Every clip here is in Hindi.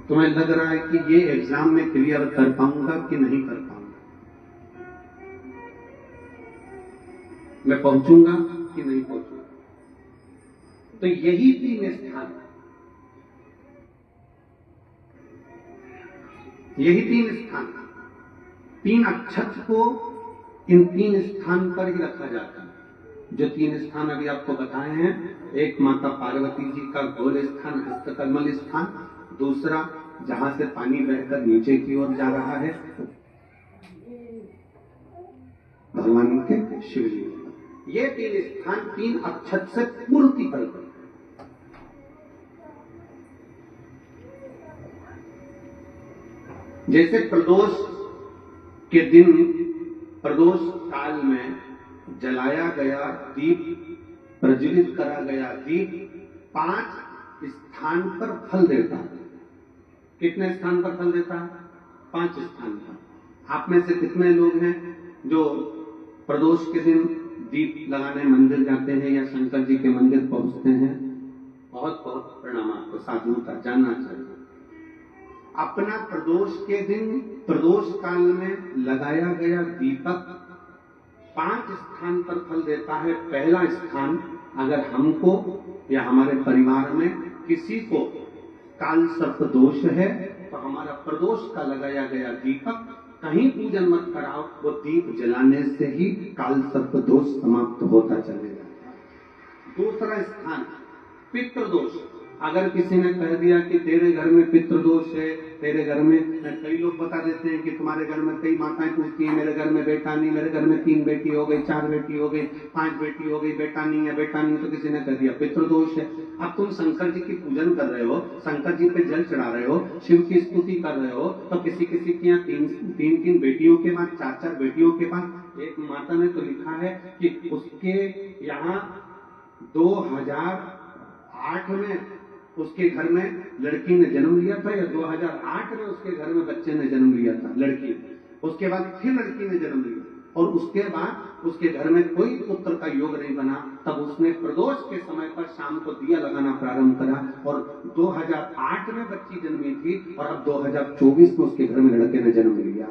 तुम्हें लग रहा है कि ये एग्जाम में क्लियर कर पाऊंगा कि नहीं कर पाऊंगा, मैं पहुंचूंगा कि नहीं पहुंचूंगा। तो यही 3 स्थान, यही 3 स्थान, 3 अक्षत को इन 3 स्थान पर ही रखा जाता है। जो 3 स्थान अभी आपको बताए हैं, एक माता पार्वती जी का गोल स्थान हस्तकमल स्थान, दूसरा जहां से पानी बहकर नीचे की ओर जा रहा है भगवान के शिवलिंग। ये 3 स्थान 3 अक्षत से पूर्ति पर, जैसे प्रदोष के दिन प्रदोष काल में जलाया गया दीप, प्रज्वलित करा गया दीप 5 स्थान पर फल देता है। कितने स्थान पर फल देता है? 5 स्थान पर। आप में से कितने लोग हैं जो प्रदोष के दिन दीप लगाने मंदिर जाते हैं या शंकर जी के मंदिर पहुंचते हैं? बहुत बहुत प्रणाम आपको, साधुता जानना चाहिए। अपना प्रदोष के दिन प्रदोष काल में लगाया गया दीपक 5 स्थान पर फल देता है। पहला स्थान, अगर हमको या हमारे परिवार में किसी को काल सर्प दोष है तो हमारा प्रदोष का लगाया गया दीपक कहीं पूजन मत कराओ, वो दीप जलाने से ही काल सर्प दोष समाप्त होता चलेगा। दूसरा स्थान, पितृदोष। अगर किसी ने कह दिया कि तेरे घर में पितृदोष है, तेरे घर में, कई लोग बता देते हैं कि तुम्हारे घर में, कई माताएं पूछती हैं मेरे घर में बेटा नहीं, मेरे घर में 3 बेटी हो गई, 4 बेटी हो गई, 5 बेटी हो गई, बेटा नहीं है, बेटा नहीं, तो किसी ने कह दिया पितृदोष है। अब तुम शंकर जी की पूजन कर रहे हो, शंकर जी पे जल चढ़ा रहे हो, शिव की स्तुति कर रहे हो, तो किसी किसी के यहाँ 3 बेटियों के बाद 4 बेटियों के बाद, एक माता ने तो लिखा है कि उसके यहाँ 2008 में उसके घर में लड़की ने जन्म लिया था, या 2008 में उसके घर में बच्चे ने जन्म लिया था, लड़की। उसके बाद फिर लड़की ने जन्म लिया और उसके बाद उसके घर में कोई पुत्र का योग नहीं बना। तब उसने प्रदोष के समय पर शाम को दिया लगाना प्रारंभ करा और 2008 में बच्ची जन्मी थी और अब 2024 में उसके घर में लड़के ने जन्म लिया।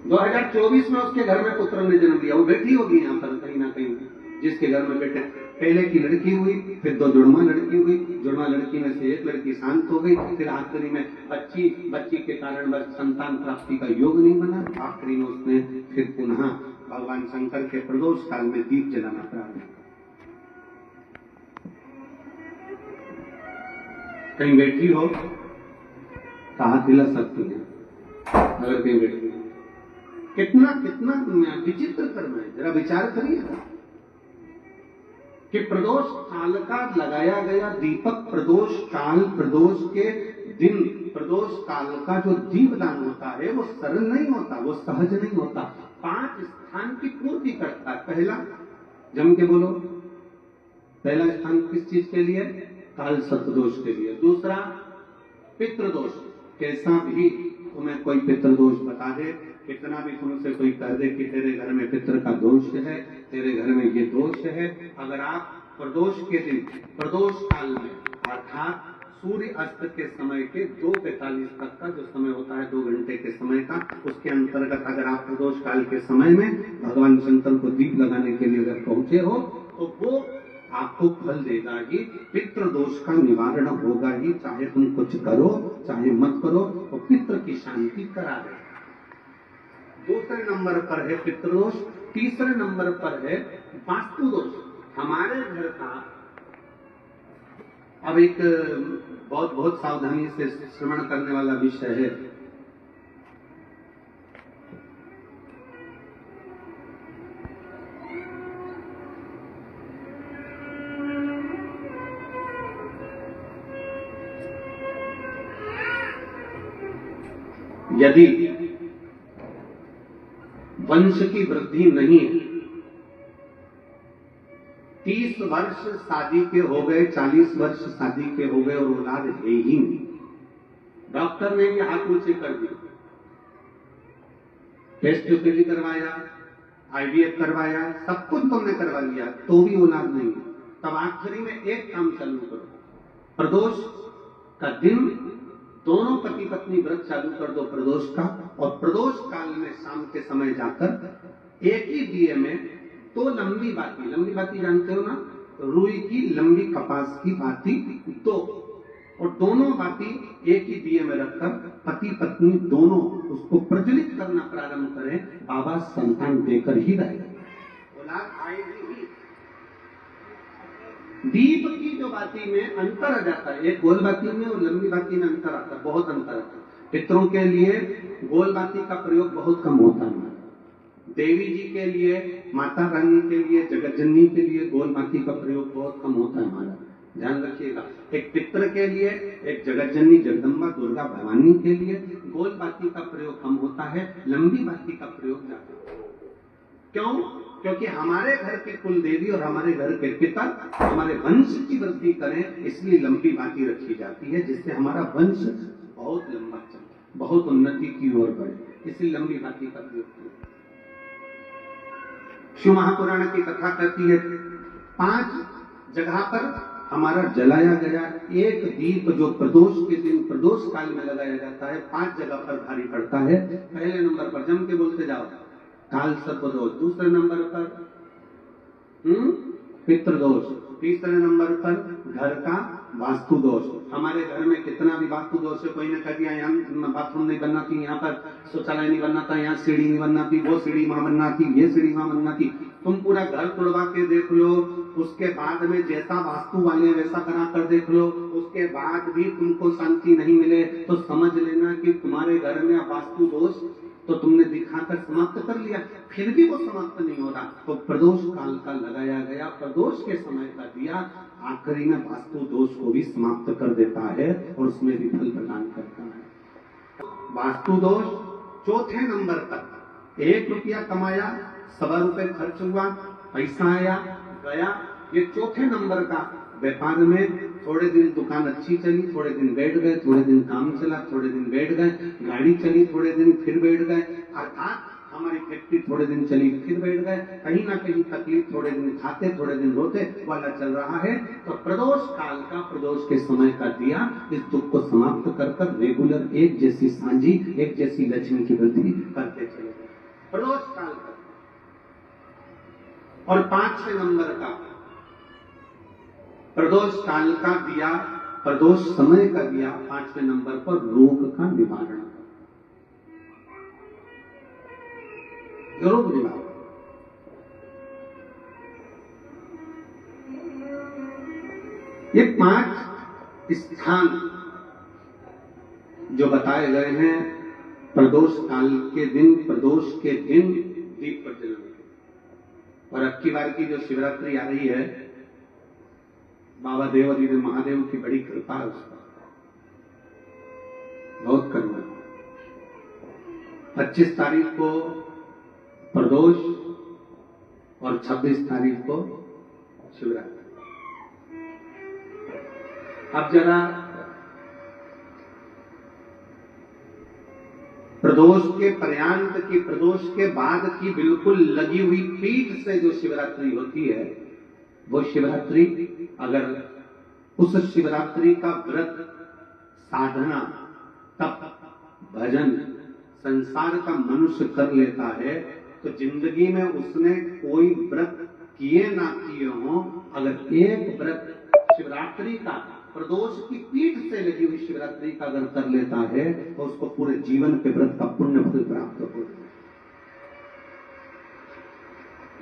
2024 में उसके घर में पुत्र ने जन्म लिया। वो बेटी होगी यहाँ पर कहीं ना कहीं, जिसके घर में बेटे, पहले की लड़की हुई, फिर 2 जुड़वा लड़की हुई, जुड़वा लड़की में से एक लड़की शांत हो गई, फिर आखिरी में बच्ची के कारण बस संतान प्राप्ति का योग नहीं बना। आखिरी में उसने फिर पुनः भगवान शंकर के प्रदोष काल में दीप जलाना प्रारंभ किया। कहीं बेटी हो तो हाथ हिला सकती है, अगर कहीं बेटी हो। कितना कितना विचित्र कर्म है, जरा विचार करिए कि प्रदोष काल का लगाया गया दीपक, प्रदोष काल, प्रदोष के दिन, प्रदोष काल का जो दीपदान होता है वो सरल नहीं होता, वो सहज नहीं होता। 5 स्थान की पूर्ति करता है। पहला, जम के बोलो, पहला स्थान किस चीज के लिए? काल सर्पदोष के लिए। दूसरा, पितृदोष। कैसा भी तुम्हें कोई पितृदोष बता दे, कितना भी तुमसे कोई कह दे कि तेरे घर में पितृ का दोष है, तेरे घर में ये दोष है, अगर आप प्रदोष के दिन, प्रदोष काल में, अर्थात सूर्य अस्त के समय के 2:45 तक का जो समय होता है, 2 घंटे के समय का, उसके अंतर्गत अगर आप प्रदोष काल के समय में भगवान शंकर को दीप लगाने के लिए अगर पहुंचे हो तो वो आपको फल देगा ही, पितृदोष का निवारण होगा ही। चाहे तुम कुछ करो चाहे मत करो, तो पितृ की शांति करा देगा। दूसरे नंबर पर है पितृदोष। तीसरे नंबर पर है वास्तुदोष। हमारे घर का, अब एक बहुत बहुत सावधानी से श्रवण करने वाला विषय है। यदि वंश की वृद्धि नहीं है, 30 वर्ष शादी के हो गए, 40 वर्ष शादी के हो गए और औलाद है ही नहीं, डॉक्टर ने भी हाथ ऊंचे कर दिया, टेस्ट ट्यूब भी करवाया, IVF करवाया, सब कुछ तुमने करवा लिया, तो भी औलाद नहीं। तब आखिरी में एक काम चालू करो, प्रदोष का दिन दोनों पति पत्नी व्रत चालू कर दो प्रदोष का, और प्रदोष काल में शाम के समय जाकर एक ही दिए में तो लंबी बाती जानते हो ना, रुई की लंबी कपास की बाती दो, और दोनों बाती एक ही दिए में रखकर पति पत्नी दोनों उसको प्रज्वलित करना प्रारंभ करें, बाबा संतान देकर ही रहेगा, औलाद आएगी ही। दीप की जो बाती में अंतर आ जाता है, एक गोल बाती में और लंबी बाती में अंतर आता है, बहुत अंतर आता है। पितरों के लिए गोल बाती का प्रयोग बहुत कम होता है, देवी जी के लिए, माता रानी के लिए, जगत जननी के लिए गोल बाती का प्रयोग बहुत कम होता है हमारा, ध्यान रखिएगा। एक पितर के लिए, एक जगत जननी जगदम्बा दुर्गा भवानी के लिए गोल बाती का प्रयोग कम होता है, लंबी बाती का प्रयोग ज्यादा होता है। क्यों? क्योंकि हमारे घर के कुल देवी और हमारे घर के पिता हमारे वंश की वृद्धि करें, इसलिए लंबी बाती रखी जाती है, जिससे हमारा वंश बहुत लंबा चले, बहुत उन्नति की ओर बढ़े, इसलिए लंबी बाती का प्रयोग किया। शिव महापुराण की कथा कहती है 5 जगह पर हमारा जलाया गया एक दीप जो प्रदोष के दिन प्रदोष काल में लगाया जाता है, 5 जगह पर भारी पड़ता है। पहले नंबर पर जम के बोलते जाओ, काल सर्पदोष। दूसरे नंबर पर पितृदोष। तीसरे नंबर पर घर का वास्तु दोष। हमारे घर में कितना भी वास्तु दोष है, कोई ने कह दिया यहाँ बाथरूम नहीं बनना थी, यहाँ पर शौचालय नहीं बनना था, यहाँ सीढ़ी नहीं बनना थी, वो सीढ़ी वहां बनना थी, ये सीढ़ी वहां बनना थी। तुम पूरा घर तोड़वा के देख लो, उसके बाद में जैसा वास्तु वाले वैसा करा कर देख लो, उसके बाद भी तुमको शांति नहीं मिले तो समझ लेना कि तुम्हारे घर में वास्तु दोष तो तुमने दिखाकर समाप्त कर लिया, फिर भी वो समाप्त नहीं हो रहा, तो प्रदोष काल का लगाया गया प्रदोष के समय का दिया आखिरी में वास्तु दोष को भी समाप्त कर देता है और उसमें भी फल प्रदान करता है। वास्तु दोष चौथे नंबर पर 1 रुपया कमाया, 1.25 रुपए खर्च हुआ, पैसा आया गया, ये चौथे नंबर का। व्यापार में थोड़े दिन दुकान अच्छी चली, थोड़े दिन बैठ गए, थोड़े दिन काम चला, थोड़े दिन बैठ गए, गाड़ी चली, थोड़े दिन फिर बैठ गए, अर्थात हमारी फैक्ट्री थोड़े दिन चली फिर बैठ गए, कहीं ना कहीं तकलीफ, थोड़े दिन खाते थोड़े दिन रोते वाला चल रहा है। तो प्रदोष काल का प्रदोष के समय का दिया इस दुख को समाप्त कर रेगुलर एक जैसी सांझी, एक जैसी लक्ष्मी की वृद्धि करते चले गए प्रदोष काल का। और 5वें नंबर का प्रदोष काल का दिया, प्रदोष समय का दिया 5वें नंबर पर रोग का निवारण, रोग निवारण। ये 5 स्थान जो बताए गए हैं प्रदोष काल के दिन, प्रदोष के दिन दीप प्रज्वलन। और अब की बार की जो शिवरात्रि आ रही है, बाबा देवादिदेव महादेव की बड़ी कृपा है, उसका बहुत करुणा। 25 तारीख को प्रदोष और 26 तारीख को शिवरात्रि। अब जरा प्रदोष के पर्यांत की, प्रदोष के बाद की बिल्कुल लगी हुई पीठ से जो शिवरात्रि होती है, वो शिवरात्रि अगर उस शिवरात्रि का व्रत, साधना, तप, भजन संसार का मनुष्य कर लेता है तो जिंदगी में उसने कोई व्रत किए ना किए हो, अगर एक व्रत शिवरात्रि का, प्रदोष की पीठ से लगी हुई शिवरात्रि का अगर कर लेता है तो उसको पूरे जीवन के व्रत का पुण्य फल प्राप्त हो।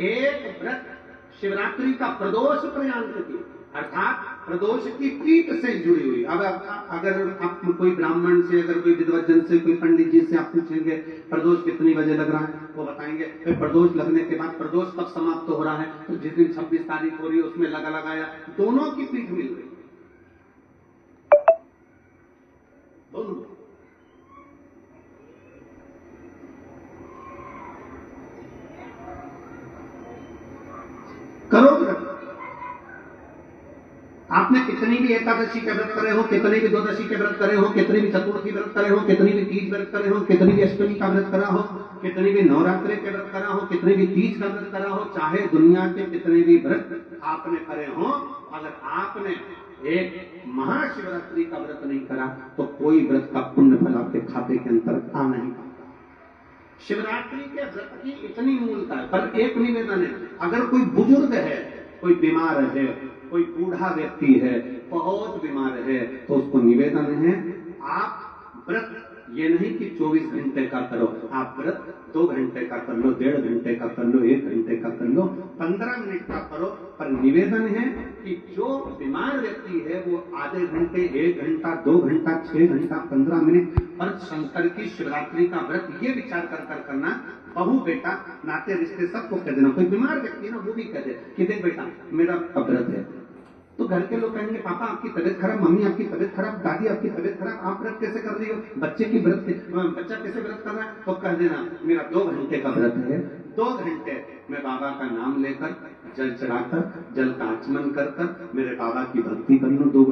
एक व्रत शिवरात्रि का प्रदोष पर्यांत की, अर्थात प्रदोष की पीठ से जुड़ी हुई। अब अगर आप कोई ब्राह्मण से, अगर कोई विद्वज्जन से, कोई पंडित जी से आप पूछेंगे प्रदोष कितनी बजे लग रहा है, वो बताएंगे। फिर प्रदोष लगने के बाद प्रदोष कब समाप्त हो रहा है, तो जिस दिन 26 तारीख हो रही है उसमें लगाया, दोनों की पीठ मिल गई, दोनों। करो व्रत। आपने कितनी भी एकादशी के व्रत करे हो, कितनी भी द्वादशी के व्रत करे हो, कितनी भी चतुर्थी व्रत करे हो, कितनी भी तीज व्रत करे हो, कितनी भी अष्टमी का व्रत करा हो, कितनी भी नवरात्रि के व्रत करा हो, कितनी भी तीज का व्रत करा हो, चाहे दुनिया के कितने भी व्रत आपने करे हो, अगर आपने एक महाशिवरात्रि का व्रत नहीं करा तो कोई व्रत का पुण्य फल आपके खाते के अंतर आ नहीं पाता। शिवरात्रि के व्रत की इतनी मूलता है। पर एक निवेदन है, अगर कोई बुजुर्ग है, कोई बीमार है, कोई बूढ़ा व्यक्ति है, बहुत बीमार है, तो उसको निवेदन है आप व्रत ये नहीं कि 24 घंटे का करो, आप व्रत 2 घंटे का कर लो, 1.5 घंटे का कर लो, 1 घंटे का कर लो, 15 मिनट का करो। पर निवेदन है कि जो बीमार व्यक्ति है वो आधे घंटे, 1 घंटा, 2 घंटा, 6 घंटा, 15 मिनट पर शंकर की शिवरात्रि का व्रत ये विचार कर करना, बहू बेटा नाते रिश्ते सबको कह देना। कोई बीमार व्यक्ति ना वो भी कह दे कि देख बेटा मेरा व्रत है, तो घर के लोग कहेंगे पापा आपकी तबीयत खराब, मम्मी आपकी तबीयत खराब, दादी आपकी तबीयत खराब, आप व्रत कैसे कर रही हो, बच्चा कैसे व्रत कर रहा है, तो कह देना मेरा 2 घंटे का व्रत है, 2 घंटे मैं बाबा का नाम लेकर जल चढ़ाकर, जल का आचमन कर मेरे बाबा की भक्ति कर लूं 2